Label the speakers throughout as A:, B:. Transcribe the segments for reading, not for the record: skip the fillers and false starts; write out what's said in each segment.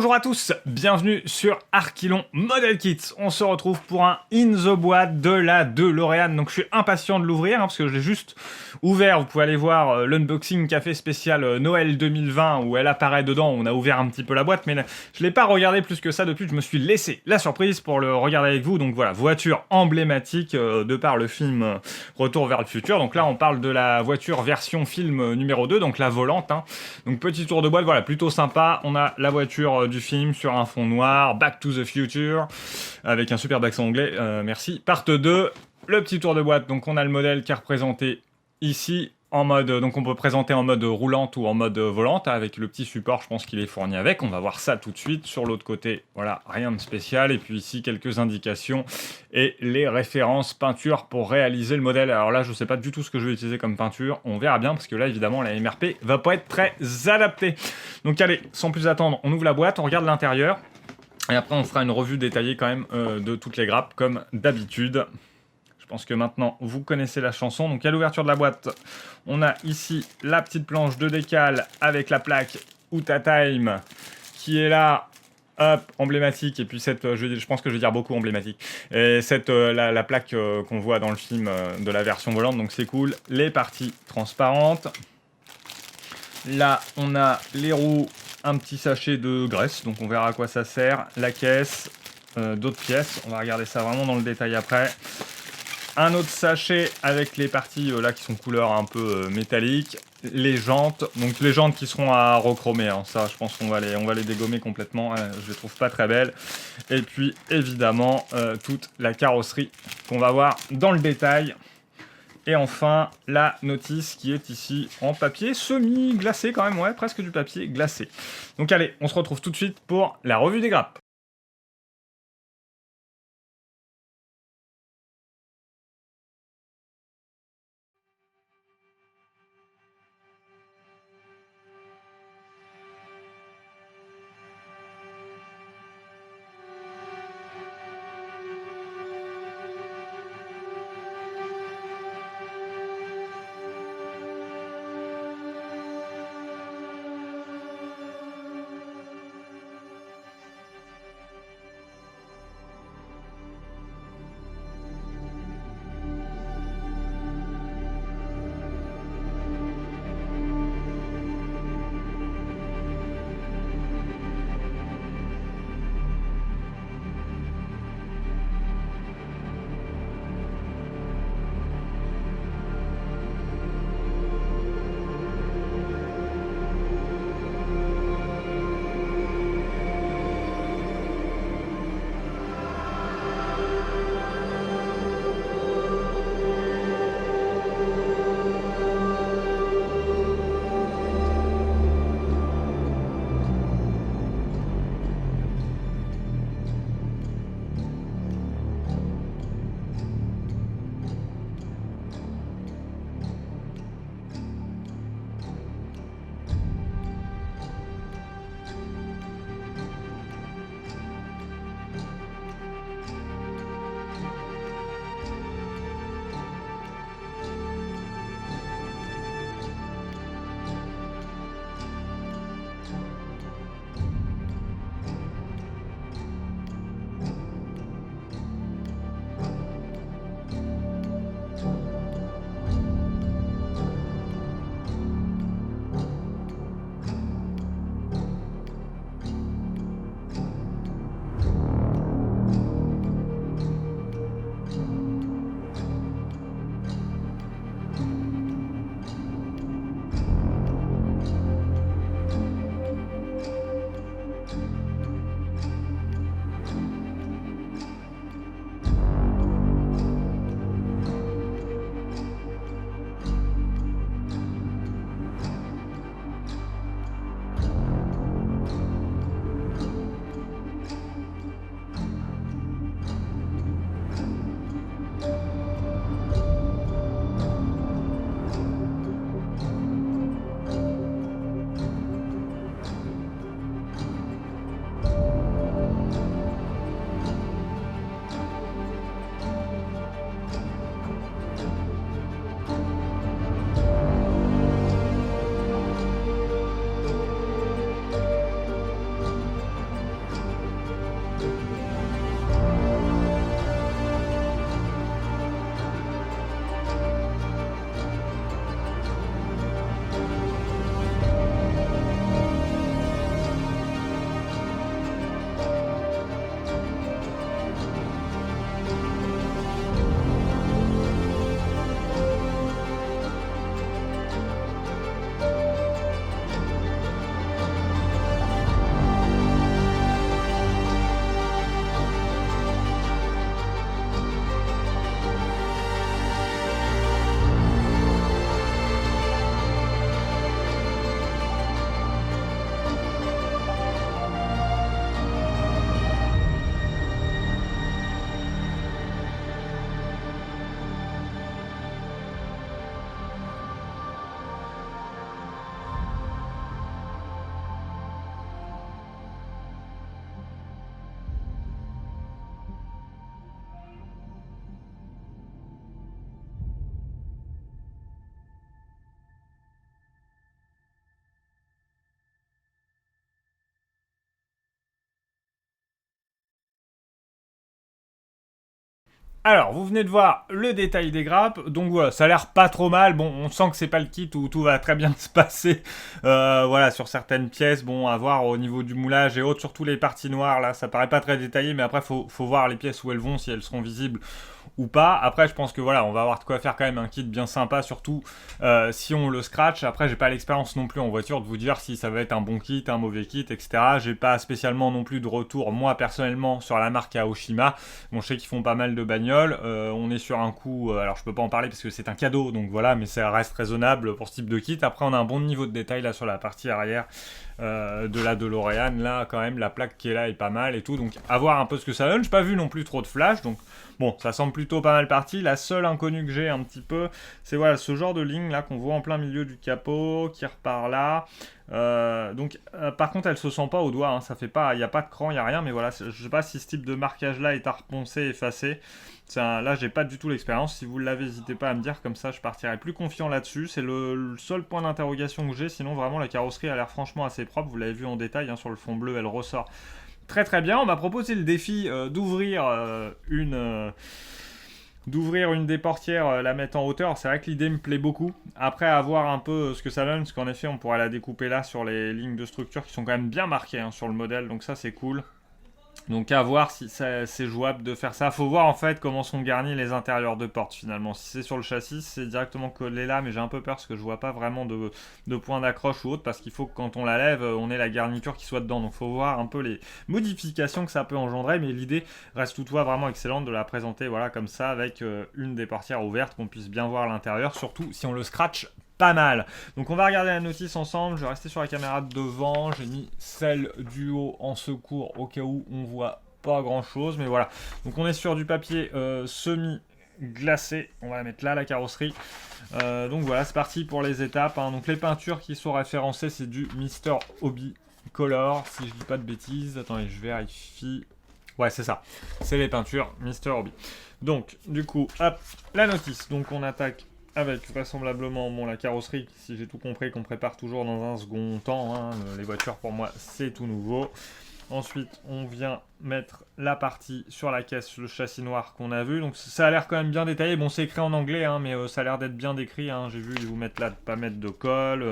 A: Bonjour à tous, bienvenue sur Archilon Model Kits. On se retrouve pour un In the Boîte de la DeLorean. Donc je suis impatient de l'ouvrir parce que je l'ai juste ouvert. Vous pouvez aller voir l'unboxing café spécial Noël 2020 où elle apparaît dedans. On a ouvert un petit peu la boîte, mais je l'ai pas regardé plus que ça depuis. Je me suis laissé la surprise pour le regarder avec vous. Donc voilà, voiture emblématique de par le film Retour vers le futur. Donc là on parle de la voiture version film numéro 2, donc la volante. Donc petit tour de boîte, voilà, plutôt sympa. On a la voiture du film sur un fond noir, Back to the Future, avec un superbe accent anglais, merci. Part 2, le petit tour de boîte, donc on a le modèle qui est représenté ici, en mode, donc on peut présenter en mode roulante ou en mode volante, avec le petit support, je pense qu'il est fourni avec, on va voir ça tout de suite. Sur l'autre côté, voilà, rien de spécial, et puis ici, quelques indications, et les références peinture pour réaliser le modèle. Alors là, je sais pas du tout ce que je vais utiliser comme peinture, on verra bien, parce que là, évidemment, la MRP va pas être très adaptée. Donc allez, sans plus attendre, on ouvre la boîte, on regarde l'intérieur, et après on fera une revue détaillée quand même de toutes les grappes, comme d'habitude. Je pense que maintenant, vous connaissez la chanson. Donc, à l'ouverture de la boîte, on a ici la petite planche de décale avec la plaque Uta Time qui est là, hop, emblématique. Et puis, je pense que je vais dire beaucoup emblématique. Et la plaque qu'on voit dans le film de la version volante, donc c'est cool. Les parties transparentes. Là, on a les roues, un petit sachet de graisse, donc on verra à quoi ça sert. La caisse, d'autres pièces. On va regarder ça vraiment dans le détail après. Un autre sachet avec les parties là qui sont couleur un peu métallique. Les jantes, donc les jantes qui seront à rechromer, ça je pense qu'on va les dégommer complètement, je les trouve pas très belles. Et puis évidemment toute la carrosserie qu'on va voir dans le détail. Et enfin la notice qui est ici en papier semi-glacé quand même, ouais, presque du papier glacé. Donc allez, on se retrouve tout de suite pour la revue des grappes. Alors, vous venez de voir le détail des grappes, donc voilà, ça a l'air pas trop mal. Bon, on sent que c'est pas le kit où tout va très bien se passer. Voilà, sur certaines pièces, bon, à voir au niveau du moulage et autres, surtout les parties noires, là, ça paraît pas très détaillé, mais après, faut voir les pièces où elles vont, si elles seront visibles ou pas. Après, je pense que voilà, on va avoir de quoi faire quand même un kit bien sympa, surtout si on le scratch. Après, j'ai pas l'expérience non plus en voiture de vous dire si ça va être un bon kit, un mauvais kit, etc. J'ai pas spécialement non plus de retour, moi, personnellement, sur la marque Aoshima. Bon, je sais qu'ils font pas mal de bagnoles. On est sur un coût, alors je peux pas en parler parce que c'est un cadeau, donc voilà, mais ça reste raisonnable pour ce type de kit. Après, on a un bon niveau de détail là sur la partie arrière de la DeLorean. Là, quand même, la plaque qui est là est pas mal et tout. Donc, à voir un peu ce que ça donne. J'ai pas vu non plus trop de flash, donc bon, ça semble plutôt pas mal parti. La seule inconnue que j'ai un petit peu, c'est voilà, ce genre de ligne là qu'on voit en plein milieu du capot, qui repart là. Par contre, elle se sent pas au doigt, hein, ça fait pas, il n'y a pas de cran, il n'y a rien, mais voilà, je sais pas si ce type de marquage là est à reponcer, effacer. Là, j'ai pas du tout l'expérience. Si vous l'avez, n'hésitez pas à me dire, comme ça je partirai plus confiant là-dessus. C'est le seul point d'interrogation que j'ai. Sinon, vraiment, la carrosserie a l'air franchement assez propre. Vous l'avez vu en détail, hein, sur le fond bleu, elle ressort très très bien. On m'a proposé le défi d'ouvrir une des portières, la mettre en hauteur. C'est vrai que l'idée me plaît beaucoup. Après, à voir un peu ce que ça donne, parce qu'en effet, on pourrait la découper là sur les lignes de structure qui sont quand même bien marquées, hein, sur le modèle. Donc ça, c'est cool. Donc à voir si c'est jouable de faire ça. Faut voir en fait comment sont garnis les intérieurs de porte finalement. Si c'est sur le châssis, c'est directement collé là, mais j'ai un peu peur parce que je vois pas vraiment de point d'accroche ou autre, parce qu'il faut que quand on la lève, on ait la garniture qui soit dedans. Donc faut voir un peu les modifications que ça peut engendrer, mais l'idée reste toutefois vraiment excellente de la présenter voilà comme ça, avec une des portières ouvertes, qu'on puisse bien voir l'intérieur, surtout si on le scratch pas mal. Donc on va regarder la notice ensemble. Je vais rester sur la caméra de devant. J'ai mis celle du haut en secours au cas où on voit pas grand chose, mais voilà. Donc on est sur du papier semi glacé. On va la mettre là, la carrosserie. Donc voilà, c'est parti pour les étapes, hein. Donc les peintures qui sont référencées, c'est du Mr. Hobby Color, si je dis pas de bêtises. Attendez, je vérifie. Ouais, c'est ça. C'est les peintures Mr. Hobby. Donc, du coup, hop, la notice. Donc on attaque avec vraisemblablement la carrosserie, si j'ai tout compris, qu'on prépare toujours dans un second temps, hein. Les voitures pour moi c'est tout nouveau. Ensuite on vient mettre la partie sur la caisse, le châssis noir qu'on a vu. Donc ça a l'air quand même bien détaillé. Bon, c'est écrit en anglais, hein, mais ça a l'air d'être bien décrit, hein. J'ai vu, ils vous mettent là de pas mettre de colle.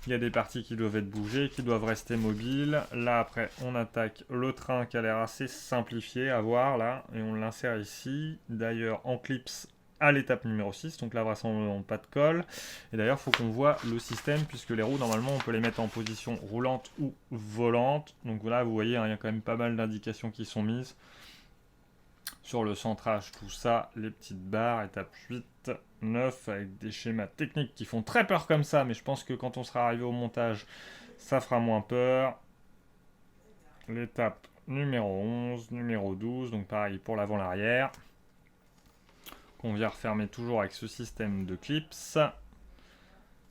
A: Il y a des parties qui doivent être bougées, qui doivent rester mobiles. Là après on attaque le train qui a l'air assez simplifié à voir là, et on l'insère ici. D'ailleurs en clips à l'étape numéro 6, donc là vraisemblablement pas de colle. Et d'ailleurs il faut qu'on voit le système, puisque les roues normalement on peut les mettre en position roulante ou volante. Donc voilà, vous voyez, hein, il y a quand même pas mal d'indications qui sont mises sur le centrage, tout ça, les petites barres, étape 8, 9, avec des schémas techniques qui font très peur comme ça, mais je pense que quand on sera arrivé au montage, ça fera moins peur. L'étape numéro 11, numéro 12, donc pareil pour l'avant-l'arrière, qu'on vient refermer toujours avec ce système de clips.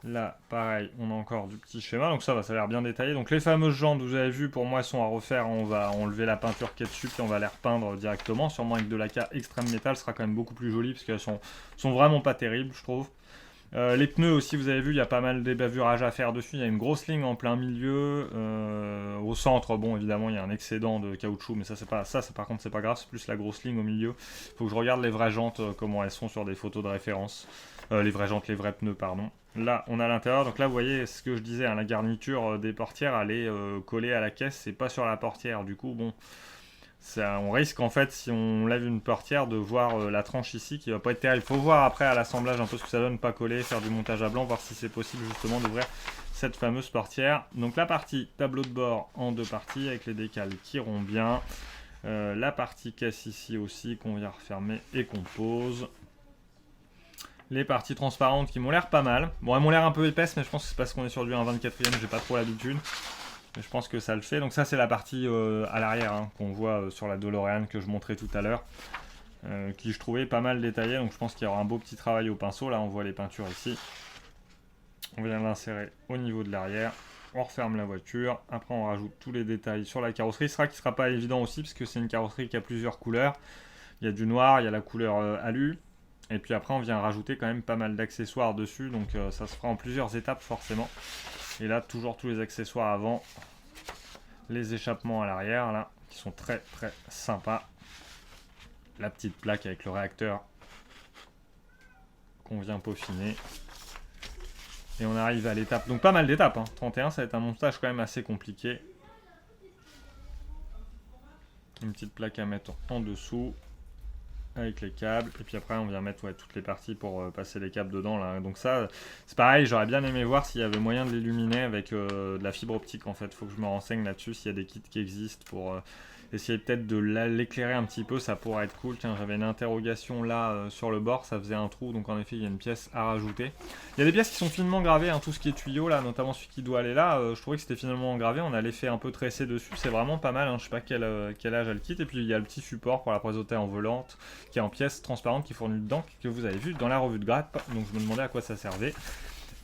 A: Là, pareil, on a encore du petit schéma, donc ça va, ça a l'air bien détaillé. Donc les fameuses jantes, vous avez vu, pour moi, elles sont à refaire. On va enlever la peinture qui est dessus, puis on va les repeindre directement. Sûrement avec de l'AK extrême métal, ce sera quand même beaucoup plus joli, parce qu'elles sont vraiment pas terribles, je trouve. Les pneus aussi, vous avez vu, il y a pas mal d'ébavurage à faire dessus. Il y a une grosse ligne en plein milieu. Au centre, bon, évidemment, il y a un excédent de caoutchouc, mais ça, par contre, c'est pas grave. C'est plus la grosse ligne au milieu. Il faut que je regarde les vraies jantes, comment elles sont sur des photos de référence. Les vraies jantes, les vrais pneus, pardon. Là, on a l'intérieur. Donc là, vous voyez ce que je disais, hein, la garniture des portières, elle est collée à la caisse, c'est pas sur la portière. Du coup, bon, on risque en fait, si on lève une portière, de voir la tranche ici qui va pas être terrible. Il faut voir après à l'assemblage un peu ce que ça donne, pas coller, faire du montage à blanc, voir si c'est possible justement d'ouvrir cette fameuse portière. Donc la partie tableau de bord en deux parties avec les décales qui iront bien. La partie caisse ici aussi qu'on vient refermer et qu'on pose. Les parties transparentes qui m'ont l'air pas mal. Bon, elles m'ont l'air un peu épaisses, mais je pense que c'est parce qu'on est sur du 1/24e, j'ai pas trop l'habitude. Mais je pense que ça le fait. Donc ça, c'est la partie à l'arrière, hein, qu'on voit sur la DeLorean que je montrais tout à l'heure. Qui je trouvais pas mal détaillée. Donc je pense qu'il y aura un beau petit travail au pinceau. Là, on voit les peintures ici. On vient l'insérer au niveau de l'arrière. On referme la voiture. Après, on rajoute tous les détails sur la carrosserie. Ce qui sera pas évident aussi, parce que c'est une carrosserie qui a plusieurs couleurs. Il y a du noir, il y a la couleur alu. Et puis après, on vient rajouter quand même pas mal d'accessoires dessus. Donc ça se fera en plusieurs étapes forcément. Et là, toujours tous les accessoires avant. Les échappements à l'arrière, là, qui sont très très sympas. la petite plaque avec le réacteur qu'on vient peaufiner. Et on arrive à l'étape, donc pas mal d'étapes, hein. 31, ça va être un montage quand même assez compliqué. Une petite plaque à mettre en dessous, avec les câbles, et puis après on vient mettre toutes les parties pour passer les câbles dedans, là. Donc ça, c'est pareil, j'aurais bien aimé voir s'il y avait moyen de l'illuminer avec de la fibre optique, en fait. Faut que je me renseigne là-dessus, s'il y a des kits qui existent pour... essayer peut-être de l'éclairer un petit peu, ça pourrait être cool. Tiens, j'avais une interrogation là sur le bord, ça faisait un trou, donc en effet il y a une pièce à rajouter. Il y a des pièces qui sont finement gravées, hein, tout ce qui est tuyau là, notamment celui qui doit aller là, je trouvais que c'était finalement gravé, on a l'effet un peu tressé dessus, c'est vraiment pas mal, hein. Je sais pas quel âge a le kit. Et puis il y a le petit support pour la présenter en volante, qui est en pièces transparentes, qui est fourni dedans, que vous avez vu dans la revue de grappe, donc je me demandais à quoi ça servait.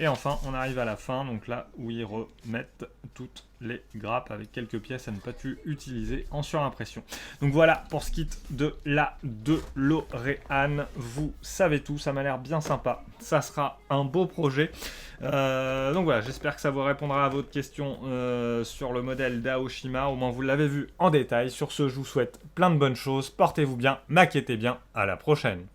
A: Et enfin, on arrive à la fin, donc là où ils remettent toutes les grappes avec quelques pièces à ne pas utiliser en surimpression. Donc voilà pour ce kit de la DeLorean. Vous savez tout, ça m'a l'air bien sympa. Ça sera un beau projet. Donc voilà, j'espère que ça vous répondra à votre question sur le modèle d'Aoshima. Au moins vous l'avez vu en détail. Sur ce, je vous souhaite plein de bonnes choses. Portez-vous bien, maquettez bien. À la prochaine.